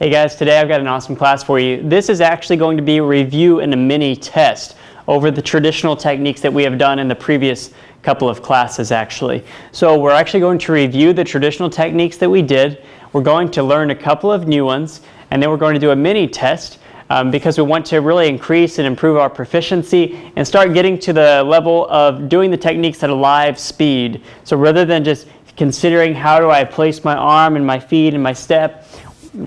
Hey guys, today I've got an awesome class for you. This is actually going to be a review and a mini test over the traditional techniques that we have done in the previous couple of classes actually. So we're actually going to review the traditional techniques that we did. We're going to learn a couple of new ones, and then we're going to do a mini test because we want to really increase and improve our proficiency and start getting to the level of doing the techniques at a live speed. So rather than just considering how do I place my arm and my feet and my step,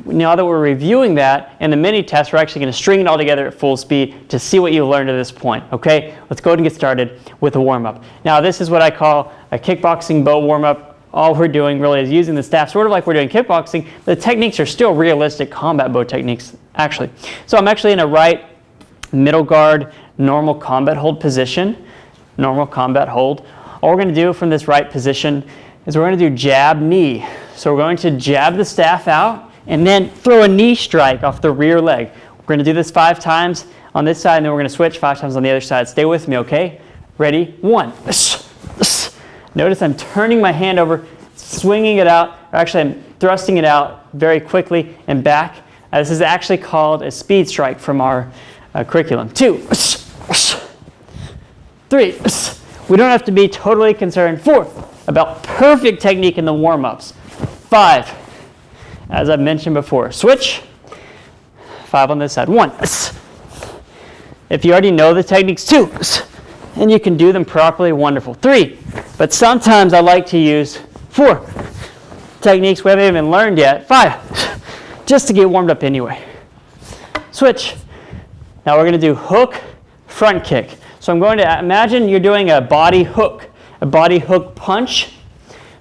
now that we're reviewing that in the mini test, we're actually going to string it all together at full speed to see what you learned to this point. Okay, let's go ahead and get started with a warm-up. Now this is what I call a kickboxing bow warm-up. All we're doing really is using the staff sort of like we're doing kickboxing. The techniques are still realistic combat bow techniques actually. So I'm actually in a right middle guard normal combat hold position. Normal combat hold. All we're going to do from this right position is we're going to do jab knee. So we're going to jab the staff out and then throw a knee strike off the rear leg. We're going to do this 5 times on this side, and then we're going to switch 5 times on the other side. Stay with me, okay? Ready? 1. Notice I'm turning my hand over, swinging it out, or actually I'm thrusting it out very quickly and back. This is actually called a speed strike from our curriculum. 2. 3. We don't have to be totally concerned. 4. About perfect technique in the warm-ups. 5. As I've mentioned before, switch. 5 on this side. 1. If you already know the techniques, 2. And you can do them properly, wonderful. 3. But sometimes I like to use 4 techniques we haven't even learned yet. 5. Just to get warmed up anyway. Switch. Now we're going to do hook, front kick. So I'm going to imagine you're doing a body hook punch,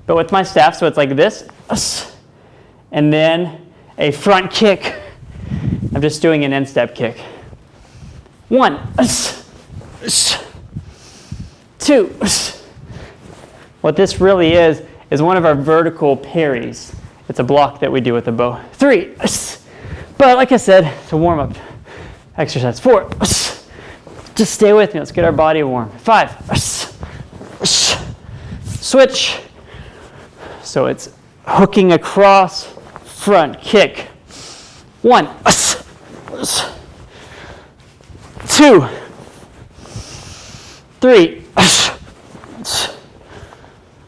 but with my staff, so it's like this. And then a front kick. I'm just doing an instep kick. 1, 2. What this really is one of our vertical parries. It's a block that we do with the bow. 3. But like I said, it's a warm-up exercise. 4. Just stay with me. Let's get our body warm. 5. Switch. So it's hooking across, front kick. 1, 2, 3,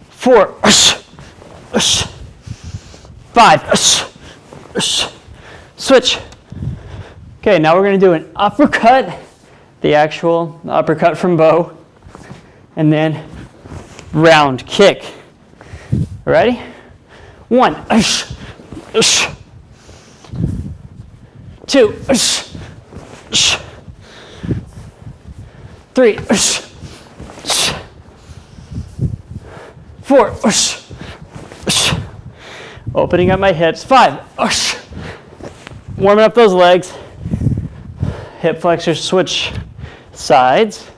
4, 5. Switch. Okay, now we're going to do an uppercut, the actual uppercut from bow, and then round kick. Ready? 1, 2, 3, 4, opening up my hips. 5, warming up those legs. Hip flexors, switch sides.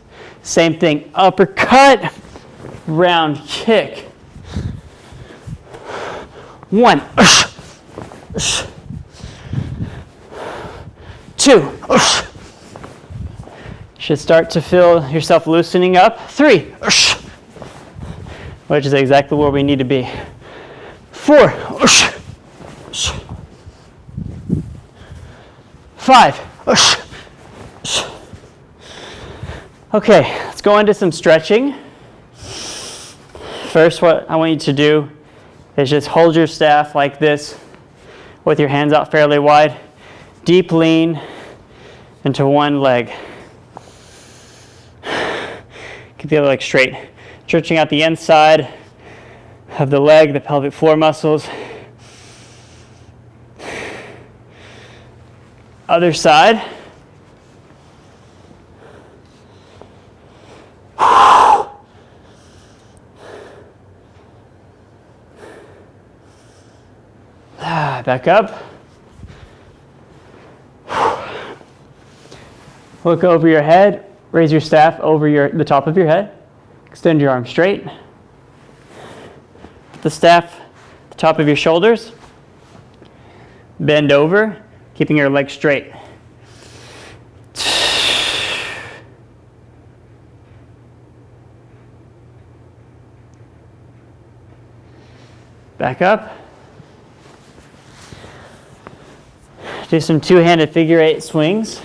Same thing, uppercut, round kick. 1, 2. Should start to feel yourself loosening up. 3, which is exactly where we need to be. 4, 5. Okay, let's go into some stretching. First, what I want you to do is just hold your staff like this with your hands out fairly wide. Deep lean into one leg. Keep the other leg straight. Stretching out the inside of the leg, the pelvic floor muscles. Other side. Back up. Look over your head. Raise your staff over the top of your head. Extend your arms straight. Put the staff at the top of your shoulders. Bend over, keeping your legs straight. Back up. Do some two-handed figure 8 swings.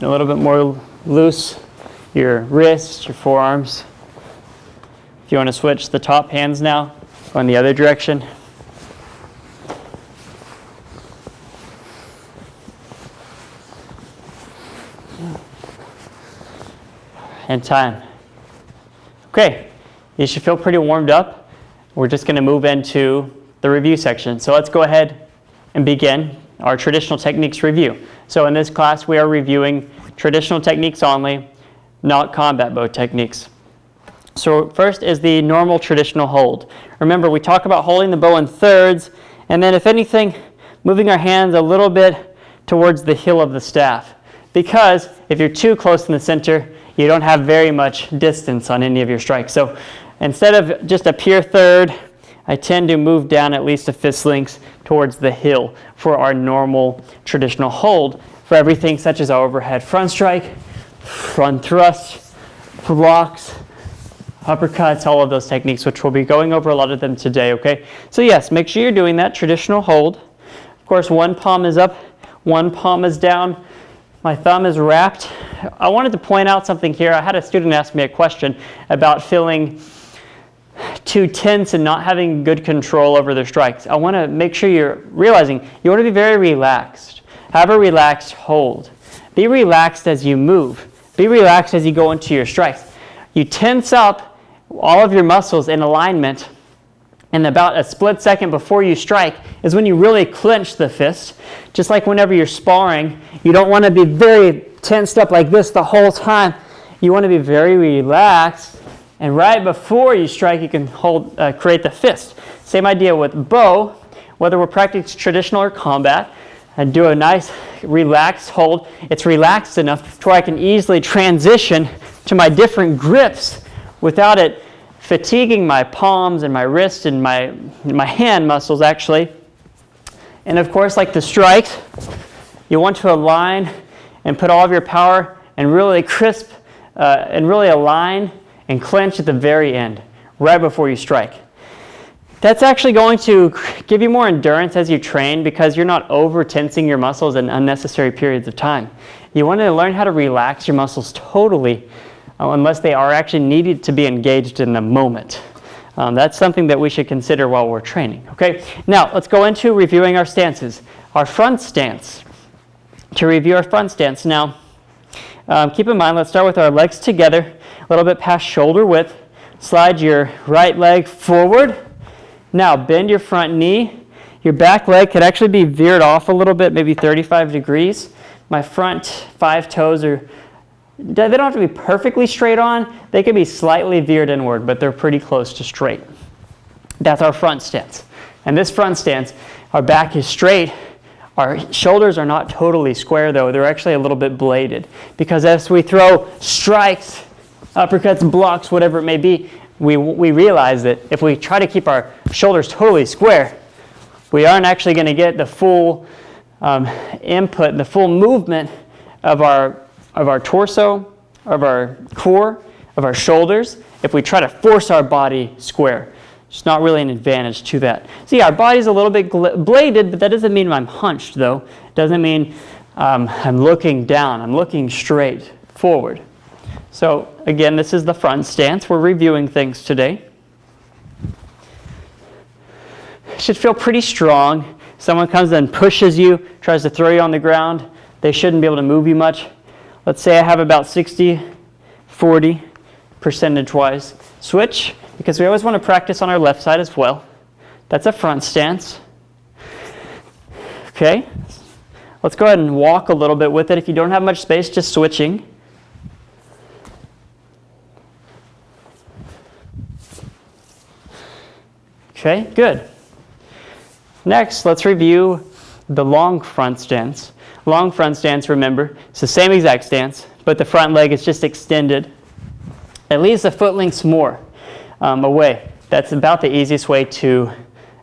A little bit more loose your wrists, your forearms. If you want to switch the top hands now, go in the other direction. And time. Okay, you should feel pretty warmed up. We're just going to move into the review section. So let's go ahead and begin our traditional techniques review. So in this class, we are reviewing traditional techniques only, not combat bow techniques. So first is the normal traditional hold. Remember, we talk about holding the bow in thirds, and then if anything, moving our hands a little bit towards the heel of the staff. Because if you're too close in the center, you don't have very much distance on any of your strikes. So instead of just a pure third, I tend to move down at least a fist length towards the heel for our normal traditional hold for everything such as our overhead front strike, front thrust, blocks, uppercuts, all of those techniques, which we'll be going over a lot of them today, okay? So yes, make sure you're doing that traditional hold. Of course, one palm is up, one palm is down. My thumb is wrapped. I wanted to point out something here. I had a student ask me a question about feeling too tense and not having good control over their strikes. I want to make sure you're realizing you want to be very relaxed. Have a relaxed hold. Be relaxed as you move. Be relaxed as you go into your strikes. You tense up all of your muscles in alignment, and about a split second before you strike is when you really clench the fist. Just like whenever you're sparring, you don't want to be very tensed up like this the whole time. You want to be very relaxed, and right before you strike, you can create the fist. Same idea with bow, whether we're practicing traditional or combat, and do a nice relaxed hold. It's relaxed enough to where I can easily transition to my different grips without it fatiguing my palms and my wrists and my hand muscles actually. And of course, like the strikes, you want to align and put all of your power and really crisp and really align and clench at the very end, right before you strike. That's actually going to give you more endurance as you train because you're not over tensing your muscles in unnecessary periods of time. You want to learn how to relax your muscles totally unless they are actually needed to be engaged in the moment. That's something that we should consider while we're training. Okay, now let's go into reviewing our stances. Our front stance. To review our front stance now, keep in mind, let's start with our legs together, a little bit past shoulder width. Slide your right leg forward. Now bend your front knee. Your back leg could actually be veered off a little bit, maybe 35 degrees. My front 5 toes they don't have to be perfectly straight on. They can be slightly veered inward, but they're pretty close to straight. That's our front stance. And this front stance, our back is straight. Our shoulders are not totally square though. They're actually a little bit bladed. Because as we throw strikes, uppercuts, blocks, whatever it may be, we realize that if we try to keep our shoulders totally square, we aren't actually going to get the full input, the full movement of our torso, of our core, of our shoulders, if we try to force our body square. It's not really an advantage to that. See, our body's a little bit bladed, but that doesn't mean I'm hunched, though. It doesn't mean I'm looking down. I'm looking straight forward. So, again, this is the front stance. We're reviewing things today. It should feel pretty strong. Someone comes and pushes you, tries to throw you on the ground. They shouldn't be able to move you much. Let's say I have about 60-40 percentage-wise. Switch, because we always want to practice on our left side as well. That's a front stance. Okay, let's go ahead and walk a little bit with it. If you don't have much space, just switching. Okay, good. Next, let's review the long front stance. Long front stance, remember, it's the same exact stance, but the front leg is just extended at least a foot length more away. That's about the easiest way to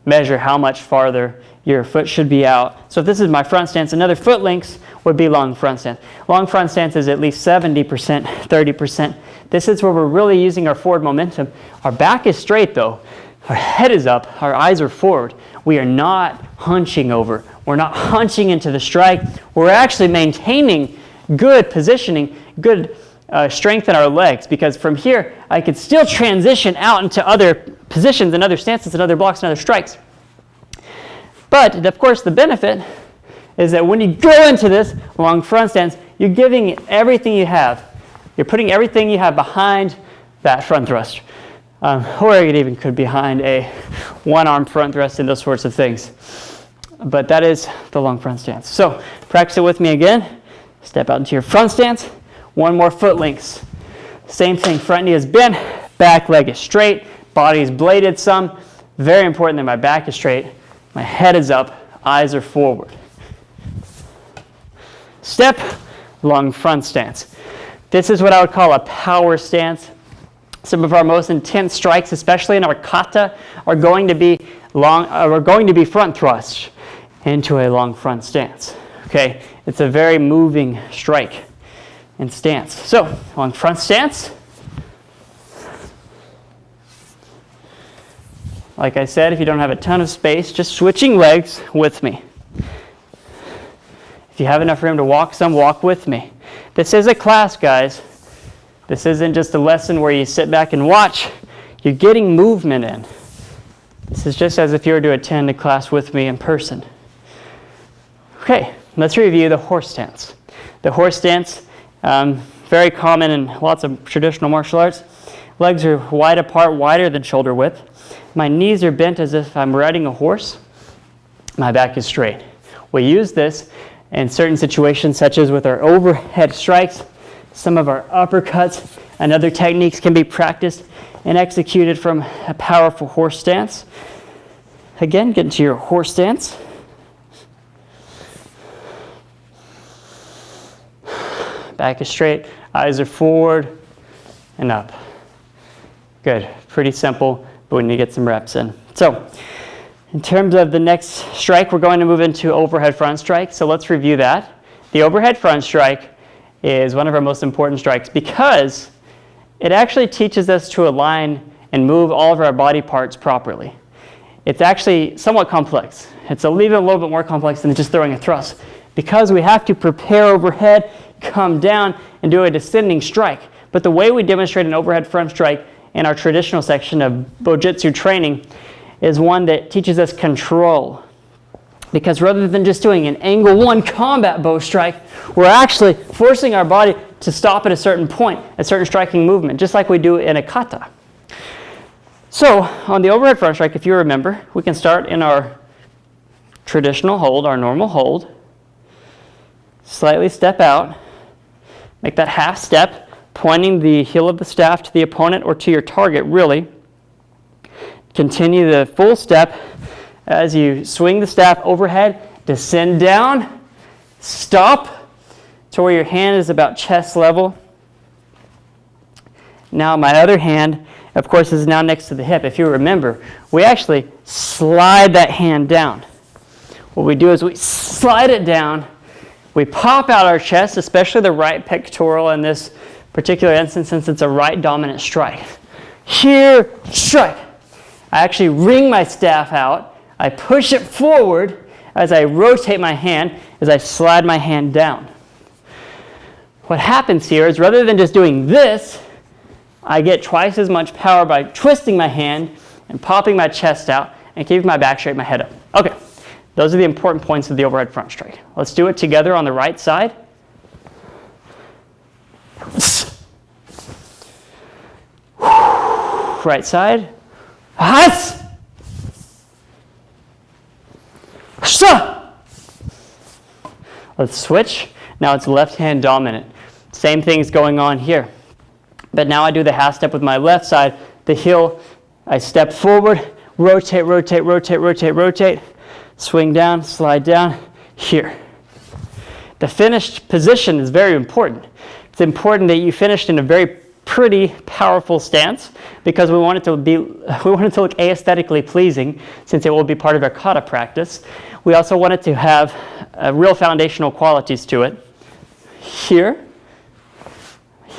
measure how much farther your foot should be out. So if this is my front stance, another foot length would be long front stance. Long front stance is at least 70%, 30%. This is where we're really using our forward momentum. Our back is straight though. Our head is up, our eyes are forward. We are not hunching over. We're not hunching into the strike. We're actually maintaining good positioning, good strength in our legs, because from here I could still transition out into other positions and other stances and other blocks and other strikes. But of course the benefit is that when you go into this long front stance, you're giving it everything you have. You're putting everything you have behind that front thrust. Or it even could be behind a one-arm front thrust and those sorts of things. But that is the long front stance. So practice it with me again. Step out into your front stance. One more foot lengths. Same thing, front knee is bent, back leg is straight, body is bladed some. Very important that my back is straight, my head is up, eyes are forward. Step, long front stance. This is what I would call a power stance. Some of our most intense strikes, especially in our kata, are going to be front thrusts into a long front stance. Okay, it's a very moving strike and stance. So, long front stance. Like I said, if you don't have a ton of space, just switching legs with me. If you have enough room to walk some, walk with me. This is a class, guys. This isn't just a lesson where you sit back and watch. You're getting movement in. This is just as if you were to attend a class with me in person. Okay, let's review the horse stance. The horse stance, very common in lots of traditional martial arts. Legs are wide apart, wider than shoulder width. My knees are bent as if I'm riding a horse. My back is straight. We use this in certain situations, such as with our overhead strikes. Some of our uppercuts and other techniques can be practiced and executed from a powerful horse stance. Again, get into your horse stance. Back is straight, eyes are forward and up. Good, pretty simple, but we need to get some reps in. So, in terms of the next strike, we're going to move into overhead front strike. So let's review that. The overhead front strike is one of our most important strikes because it actually teaches us to align and move all of our body parts properly. It's actually somewhat complex. It's even a little bit more complex than just throwing a thrust because we have to prepare overhead, come down, and do a descending strike. But the way we demonstrate an overhead front strike in our traditional section of Bojutsu training is one that teaches us control. Because rather than just doing an angle one combat bow strike, we're actually forcing our body to stop at a certain point, a certain striking movement, just like we do in a kata. So on the overhead front strike, if you remember, we can start in our traditional hold, our normal hold, slightly step out, make that half step, pointing the heel of the staff to the opponent or to your target, really. Continue the full step as you swing the staff overhead, descend down, stop to where your hand is about chest level. Now my other hand, of course, is now next to the hip. If you remember, we actually slide that hand down. What we do is we slide it down, we pop out our chest, especially the right pectoral in this particular instance since it's a right dominant strike. Here, strike. I actually wring my staff out. I push it forward as I rotate my hand, as I slide my hand down. What happens here is rather than just doing this, I get twice as much power by twisting my hand and popping my chest out and keeping my back straight, my head up. Okay, those are the important points of the overhead front strike. Let's do it together on the right side. Right side. Let's switch. Now it's left hand dominant. Same thing's going on here. But now I do the half step with my left side. The heel, I step forward, rotate, rotate, rotate, rotate, rotate, swing down, slide down, here. The finished position is very important. It's important that you finished in a very pretty, powerful stance because we want it to look aesthetically pleasing since it will be part of our kata practice. We also want it to have real foundational qualities to it. Here,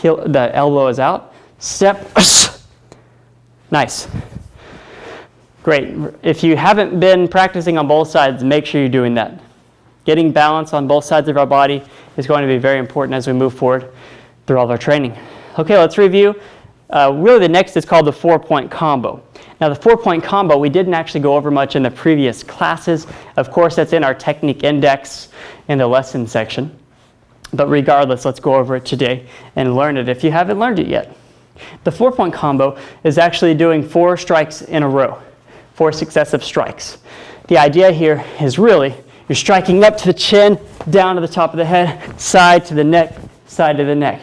the elbow is out. Step. Nice. Great. If you haven't been practicing on both sides, make sure you're doing that. Getting balance on both sides of our body is going to be very important as we move forward through all of our training. Okay, let's review. Really the next is called the 4-point combo. Now the 4-point combo we didn't actually go over much in the previous classes. Of course, that's in our technique index in the lesson section. But regardless, let's go over it today and learn it if you haven't learned it yet. The 4-point combo is actually doing 4 strikes in a row, 4 successive strikes. The idea here is really you're striking up to the chin, down to the top of the head, side to the neck, side to the neck.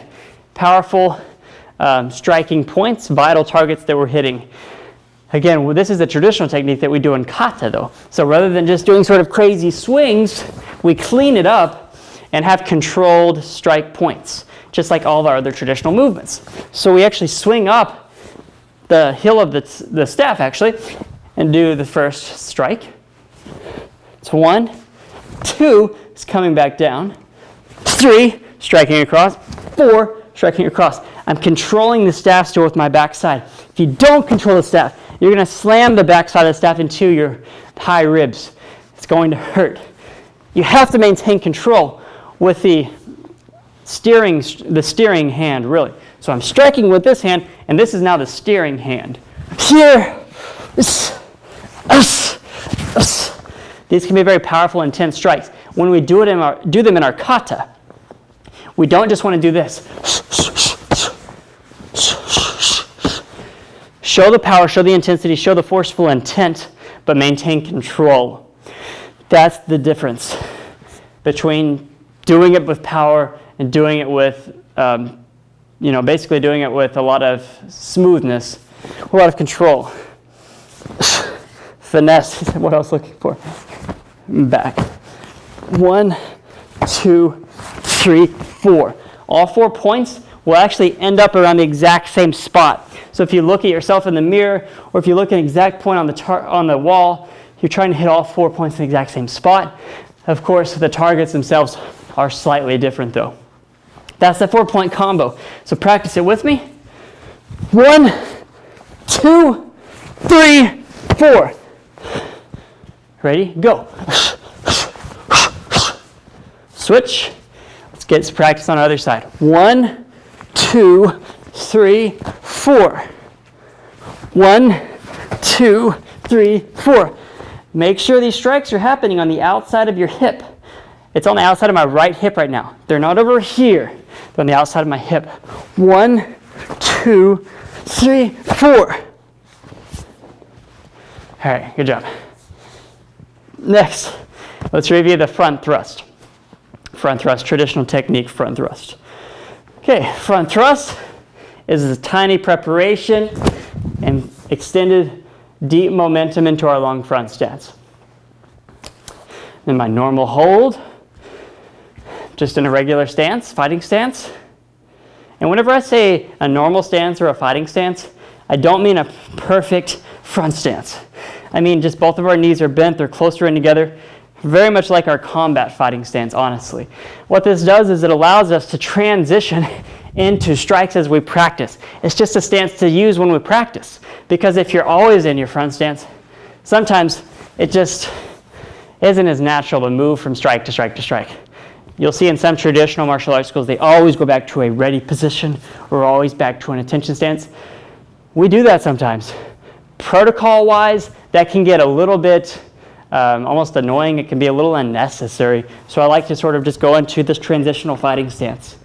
Powerful striking points, vital targets that we're hitting. Again, this is a traditional technique that we do in kata though. So rather than just doing sort of crazy swings, we clean it up and have controlled strike points, just like all of our other traditional movements. So we actually swing up the heel of the staff actually and do the first strike. It's 1, 2, it's coming back down. 3, striking across. 4, striking across. I'm controlling the staff still with my backside. If you don't control the staff, you're going to slam the backside of the staff into your high ribs. It's going to hurt. You have to maintain control with the steering hand, really. So I'm striking with this hand, and this is now the steering hand. Here. These can be very powerful, intense strikes. When we do them in our kata, we don't just want to do this. Show the power, show the intensity, show the forceful intent, but maintain control. That's the difference between doing it with power and doing it with, basically doing it with a lot of smoothness, a lot of control. Finesse is what I was looking for. Back. 1, 2, 3, 4. All 4 points will actually end up around the exact same spot. So if you look at yourself in the mirror, or if you look at an exact point on the wall, you're trying to hit all 4 points in the exact same spot. Of course, the targets themselves are slightly different though. That's the 4-point combo. So practice it with me. 1, 2, 3, 4. Ready? Go. Switch. Let's get some practice on the other side. 1, 2, 3, 4. 1, 2, 3, 4. Make sure these strikes are happening on the outside of your hip. It's on the outside of my right hip right now. They're not over here. They're on the outside of my hip. 1, 2, 3, 4. All right, good job. Next, let's review the front thrust. Front thrust, traditional technique, front thrust. Okay, front thrust is a tiny preparation and extended deep momentum into our long front stance. Then my normal hold, just in a regular stance, fighting stance. And whenever I say a normal stance or a fighting stance, I don't mean a perfect front stance. I mean just both of our knees are bent, they're closer in together, very much like our combat fighting stance, honestly. What this does is it allows us to transition into strikes as we practice. It's just a stance to use when we practice. Because if you're always in your front stance, sometimes it just isn't as natural to move from strike to strike to strike. You'll see in some traditional martial arts schools, they always go back to a ready position or always back to an attention stance. We do that sometimes. Protocol-wise, that can get a little bit almost annoying. It can be a little unnecessary. So I like to sort of just go into this transitional fighting stance.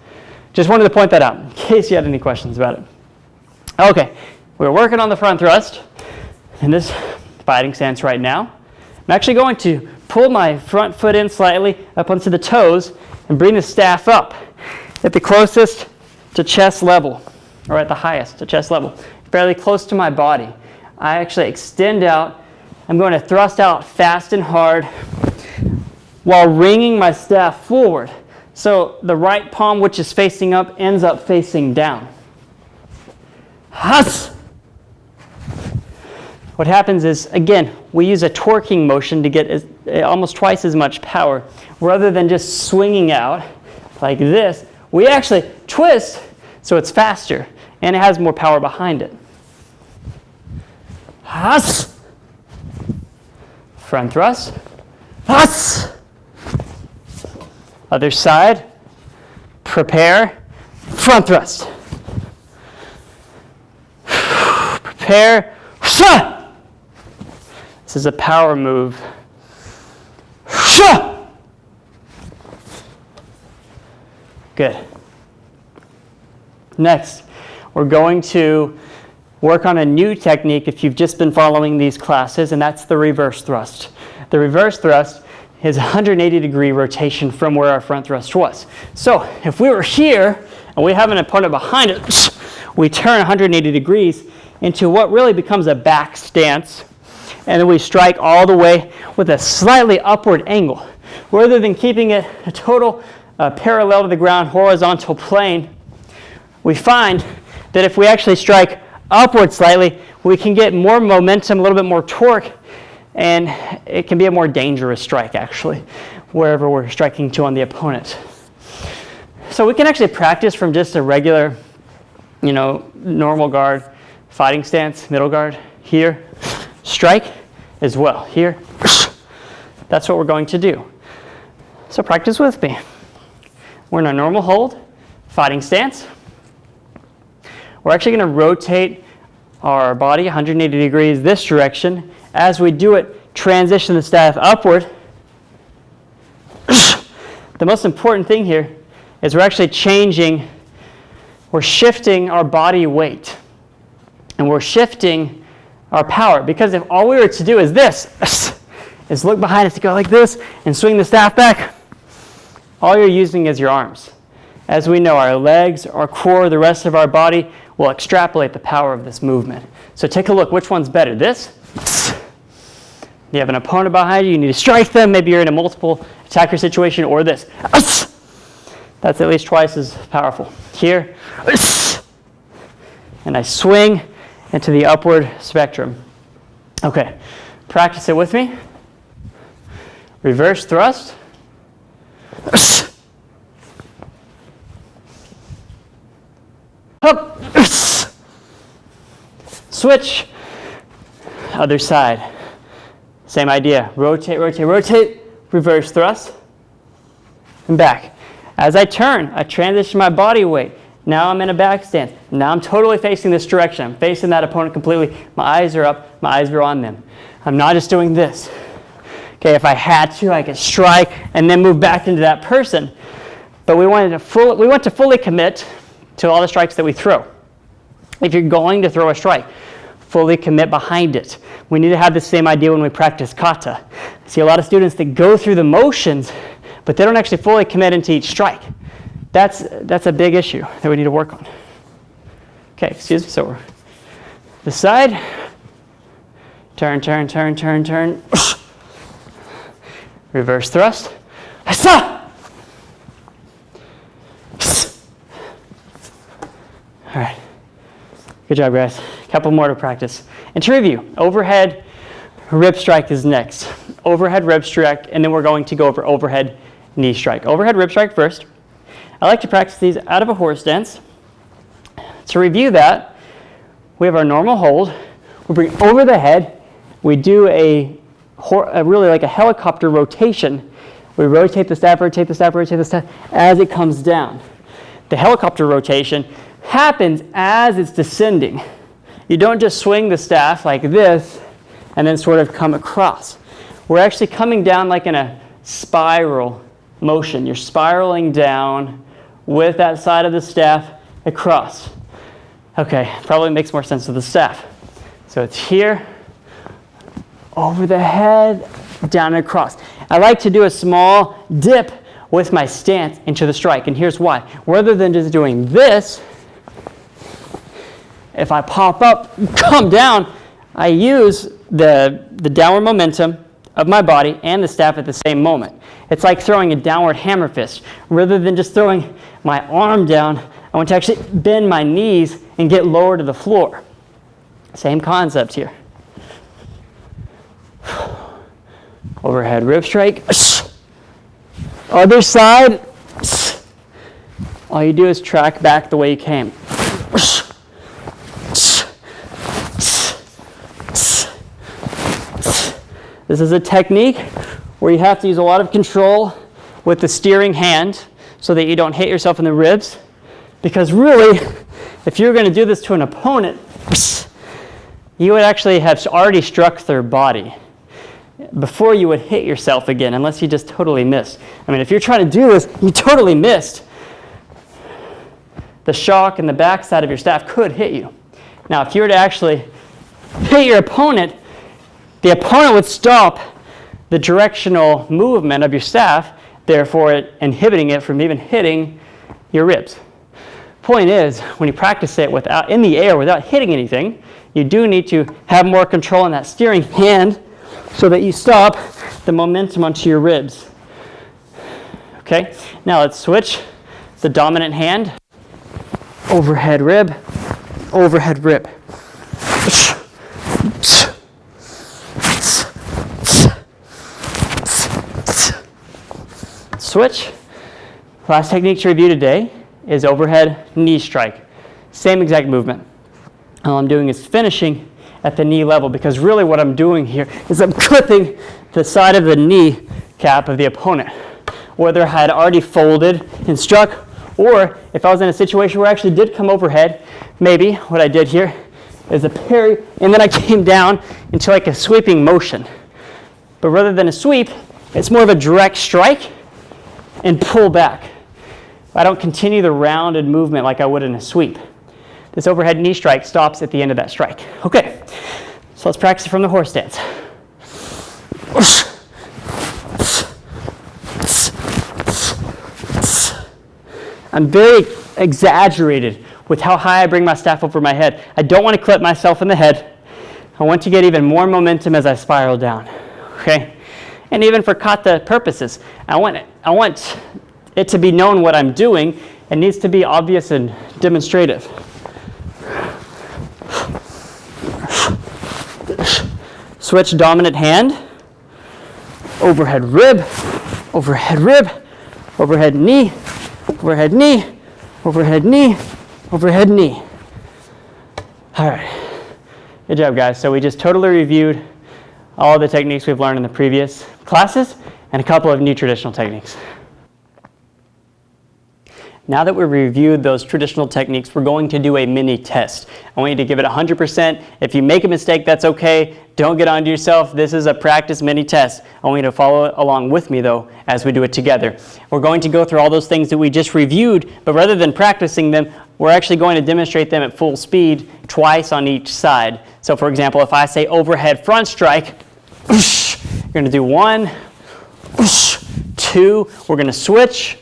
Just wanted to point that out in case you had any questions about it. Okay, we're working on the front thrust in this fighting stance right now. I'm actually going to pull my front foot in slightly up onto the toes and bring the staff up at the closest to chest level, or at the highest to chest level, fairly close to my body. I actually extend out. I'm going to thrust out fast and hard while wringing my staff forward. So the right palm, which is facing up, ends up facing down. Hus! what happens is, again, we use a torquing motion to get almost twice as much power. Rather than just swinging out like this, we actually twist so it's faster and it has more power behind it. Has. Front thrust. Has. Other side. Prepare. Front thrust. Prepare. This is a power move. Good. Next, we're going to work on a new technique if you've just been following these classes, and that's the reverse thrust. The reverse thrust is a 180-degree rotation from where our front thrust was. So if we were here and we have an opponent behind us, we turn 180 degrees into what really becomes a back stance, and then we strike all the way with a slightly upward angle. Rather than keeping it a total parallel to the ground, horizontal plane, we find that if we actually strike upward slightly, we can get more momentum, a little bit more torque, and it can be a more dangerous strike, actually, wherever we're striking to on the opponent. So we can actually practice from just a regular, normal guard, fighting stance, middle guard, here, strike as well, here. That's what we're going to do. So practice with me. We're in a normal hold, fighting stance. We're actually going to rotate our body 180 degrees this direction. As we do it, transition the staff upward. The most important thing here is we're actually we're shifting our body weight. And we're shifting our power. Because if all we were to do is this, is look behind us to go like this and swing the staff back, all you're using is your arms. As we know, our legs, our core, the rest of our body will extrapolate the power of this movement. So take a look, which one's better? This? You have an opponent behind you, you need to strike them, maybe you're in a multiple attacker situation, or this. That's at least twice as powerful. Here, and I swing into the upward spectrum. Okay, practice it with me. Reverse thrust. Up. Switch. Other side. Same idea. Rotate, rotate, rotate. Reverse thrust. And back. As I turn, I transition my body weight. Now I'm in a back stance. Now I'm totally facing this direction. I'm facing that opponent completely. My eyes are up. My eyes are on them. I'm not just doing this. Okay, if I had to, I could strike and then move back into that person. But we want to fully commit to all the strikes that we throw. If you're going to throw a strike, fully commit behind it. We need to have the same idea when we practice kata. I see a lot of students that go through the motions, but they don't actually fully commit into each strike. That's a big issue that we need to work on. Okay, excuse me, so we're the side, turn, turn, turn, turn, turn, reverse thrust, all right, good job guys, a couple more to practice. And to review, overhead rib strike is next. Overhead rib strike, and then we're going to go over overhead knee strike. Overhead rib strike first. I like to practice these out of a horse stance. To review that, we have our normal hold. We bring over the head. We do a really like a helicopter rotation. We rotate the staff, rotate the staff, rotate the staff as it comes down. The helicopter rotation happens as it's descending. You don't just swing the staff like this and then sort of come across. We're actually coming down like in a spiral motion. You're spiraling down with that side of the staff across. Okay, probably makes more sense with the staff. So it's here, over the head, down and across. I like to do a small dip with my stance into the strike, and here's why. Rather than just doing this, if I pop up, come down, I use the downward momentum of my body and the staff at the same moment. It's like throwing a downward hammer fist. Rather than just throwing my arm down, I want to actually bend my knees and get lower to the floor. Same concept here. Overhead rib strike. Other side. All you do is track back the way you came. This is a technique where you have to use a lot of control with the steering hand so that you don't hit yourself in the ribs. Because really, if you're going to do this to an opponent, you would actually have already struck their body before you would hit yourself again, unless you just totally missed. I mean, if you're trying to do this, you totally missed. The shock and the backside of your staff could hit you. Now, if you were to actually hit your opponent, the opponent would stop the directional movement of your staff, therefore inhibiting it from even hitting your ribs. Point is, when you practice it without in the air without hitting anything, you do need to have more control in that steering hand so that you stop the momentum onto your ribs. Okay, now let's switch the dominant hand. Overhead rib, overhead rib. Switch. Last technique to review today is overhead knee strike. Same exact movement. All I'm doing is finishing at the knee level, because really what I'm doing here is I'm clipping the side of the knee cap of the opponent, whether I had already folded and struck, or if I was in a situation where I actually did come overhead, maybe what I did here is a parry, and then I came down into like a sweeping motion. But rather than a sweep, it's more of a direct strike and pull back. I don't continue the rounded movement like I would in a sweep. This overhead knee strike stops at the end of that strike. Okay, so let's practice it from the horse stance. I'm very exaggerated with how high I bring my staff over my head. I don't want to clip myself in the head. I want to get even more momentum as I spiral down. Okay? And even for kata purposes, I want it to be known what I'm doing. It needs to be obvious and demonstrative. Switch dominant hand. Overhead rib, overhead rib, overhead knee, overhead knee, overhead knee, overhead knee. All right. Good job, guys. So we just totally reviewed all the techniques we've learned in the previous classes and a couple of new traditional techniques. Now that we've reviewed those traditional techniques, we're going to do a mini test. I want you to give it 100%. If you make a mistake, that's okay. Don't get onto yourself. This is a practice mini test. I want you to follow along with me, though, as we do it together. We're going to go through all those things that we just reviewed, but rather than practicing them, we're actually going to demonstrate them at full speed twice on each side. So, for example, if I say overhead front strike, you're going to do 1, 2. We're going to switch.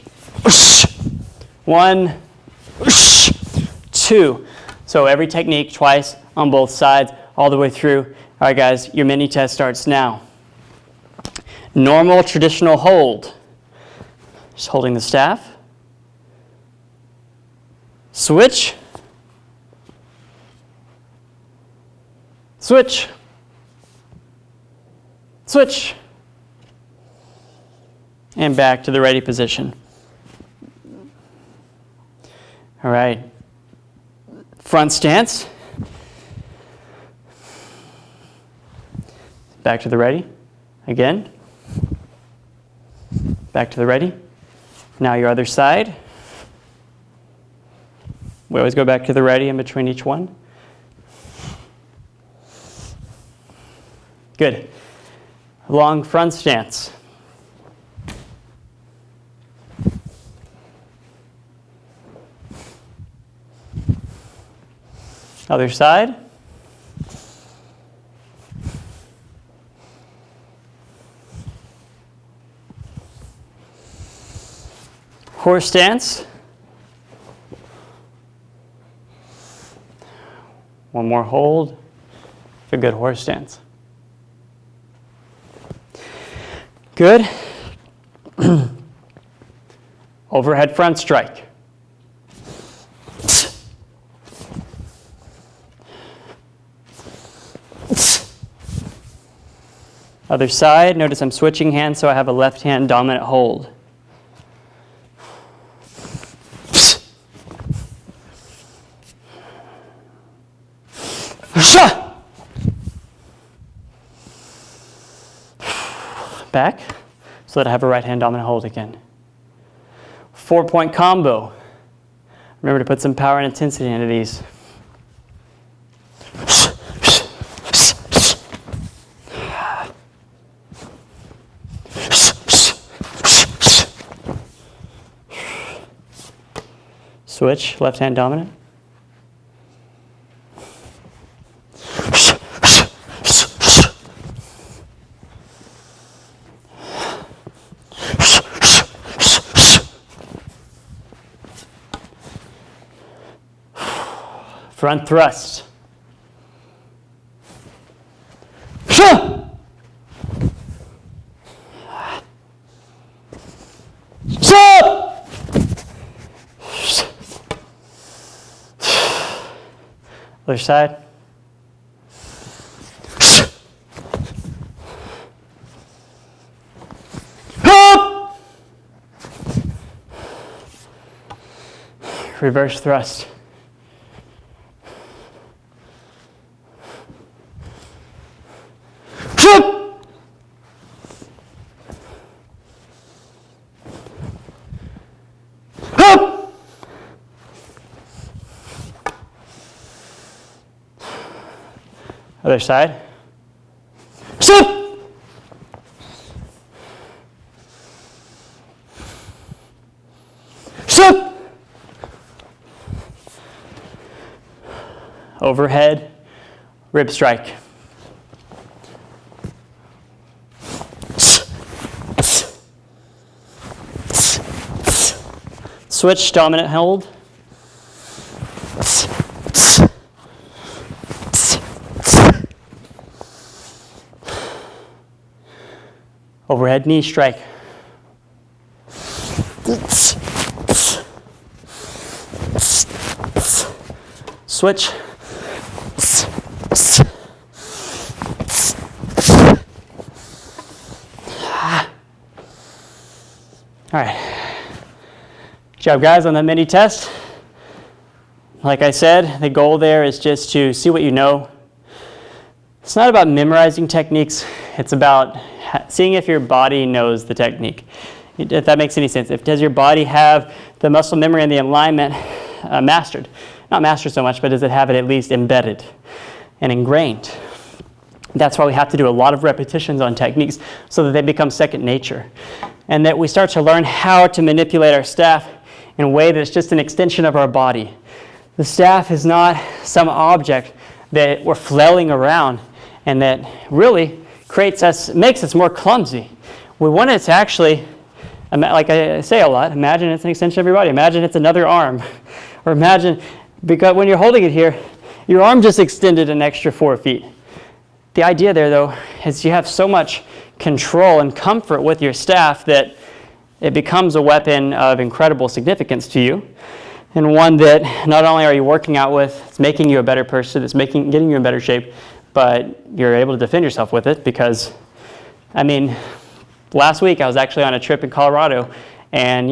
1, 2. So every technique twice on both sides, all the way through. All right, guys, your mini test starts now. Normal traditional hold. Just holding the staff. Switch. Switch. Switch. And back to the ready position. All right, front stance. Back to the ready. Again. Back to the ready. Now your other side. We always go back to the ready in between each one. Good. Long front stance. Other side. Horse stance. One more hold. A good horse stance. Good. Overhead front strike. Other side, notice I'm switching hands so I have a left hand dominant hold. Back, so that I have a right hand dominant hold again. 4-point combo. Remember to put some power and intensity into these. Switch, left hand dominant. Front thrust. Other side. Reverse thrust. Other side. Stop. Stop. Overhead, rib strike. Switch, dominant hold. Overhead knee strike. Switch. All right. Good job, guys, on that mini test. Like I said, the goal there is just to see what you know. It's not about memorizing techniques. It's about seeing if your body knows the technique. If that makes any sense. Does your body have the muscle memory and the alignment mastered? Not mastered so much, but does it have it at least embedded and ingrained? That's why we have to do a lot of repetitions on techniques so that they become second nature. And that we start to learn how to manipulate our staff in a way that's just an extension of our body. The staff is not some object that we're flailing around and that really makes us more clumsy. We want it to actually, like I say a lot, imagine it's an extension of your body. Imagine it's another arm. Or imagine, because when you're holding it here, your arm just extended an extra 4 feet. The idea there, though, is you have so much control and comfort with your staff that it becomes a weapon of incredible significance to you, and one that not only are you working out with, it's making you a better person, it's getting you in better shape, but you're able to defend yourself with it because, I mean, last week I was actually on a trip in Colorado, and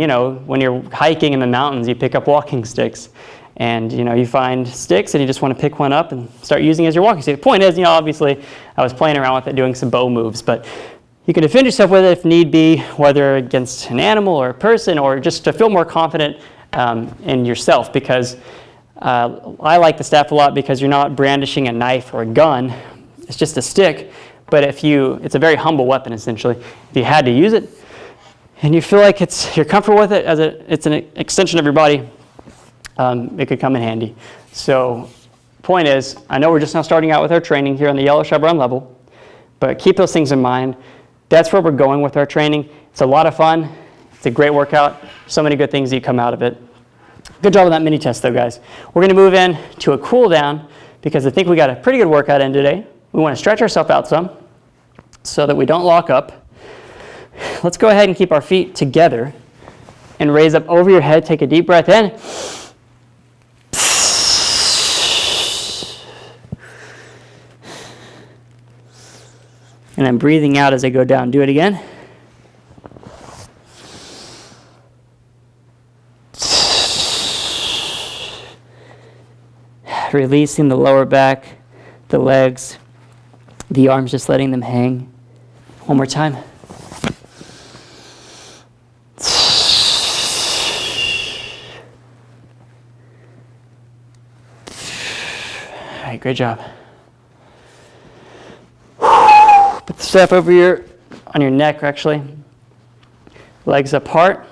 when you're hiking in the mountains, you pick up walking sticks. And you find sticks and you just want to pick one up and start using it as your walking stick. The point is, obviously I was playing around with it, doing some bow moves, but you can defend yourself with it if need be, whether against an animal or a person, or just to feel more confident in yourself, because I like the staff a lot because you're not brandishing a knife or a gun. It's just a stick, but it's a very humble weapon essentially. If you had to use it and you feel like you're comfortable with it as it's an extension of your body, it could come in handy. So point is, I know we're just now starting out with our training here on the yellow chevron level, but keep those things in mind. That's where we're going with our training. It's a lot of fun. It's a great workout. So many good things that come out of it. Good job on that mini test though, guys. We're going to move in to a cool down because I think we got a pretty good workout in today. We want to stretch ourselves out some so that we don't lock up. Let's go ahead and keep our feet together and raise up over your head. Take a deep breath in. And I'm breathing out as I go down. Do it again. Releasing the lower back, the legs, the arms, just letting them hang. One more time. All right, great job. Put the staff over on your neck, actually. Legs apart.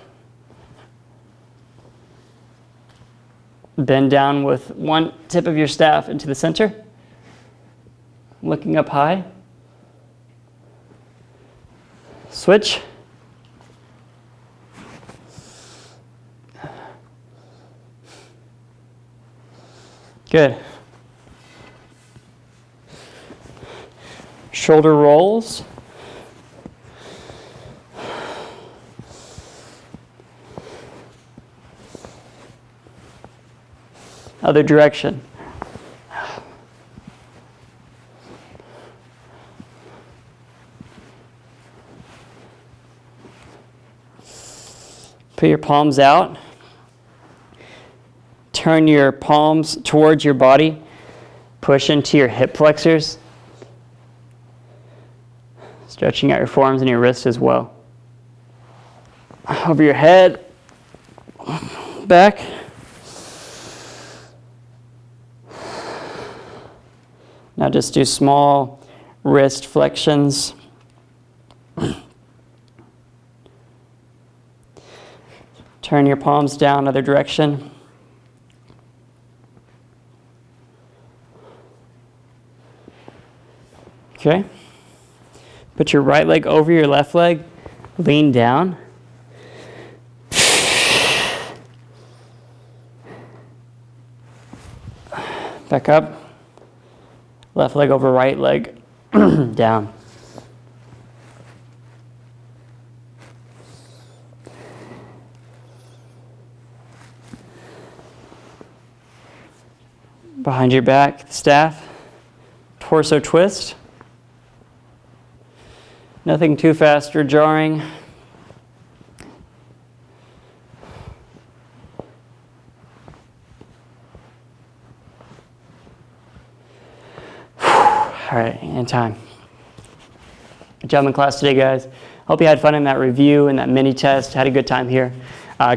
Bend down with one tip of your staff into the center. Looking up high. Switch. Good. Shoulder rolls. Other direction. Put your palms out. Turn your palms towards your body. Push into your hip flexors. Stretching out your forearms and your wrists as well. Over your head. Back. Now just do small wrist flexions. Turn your palms down other direction. Okay. Put your right leg over your left leg. Lean down. Back up. Left leg over right leg. Down. Behind your back, staff. Torso twist. Nothing too fast or jarring. All right, and time. Good job in class today, guys. Hope you had fun in that review and that mini test. Had a good time here.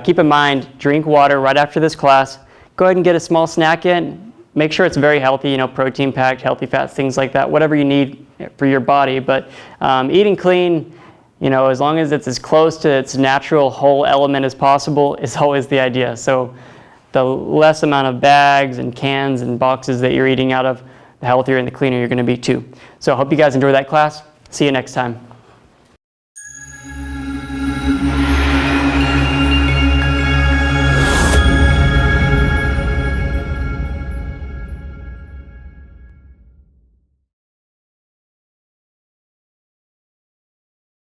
Keep in mind, drink water right after this class. Go ahead and get a small snack in. Make sure it's very healthy, protein packed, healthy fats, things like that, whatever you need for your body. But eating clean, as long as it's as close to its natural whole element as possible is always the idea. So the less amount of bags and cans and boxes that you're eating out of, the healthier and the cleaner you're going to be too. So I hope you guys enjoy that class. See you next time.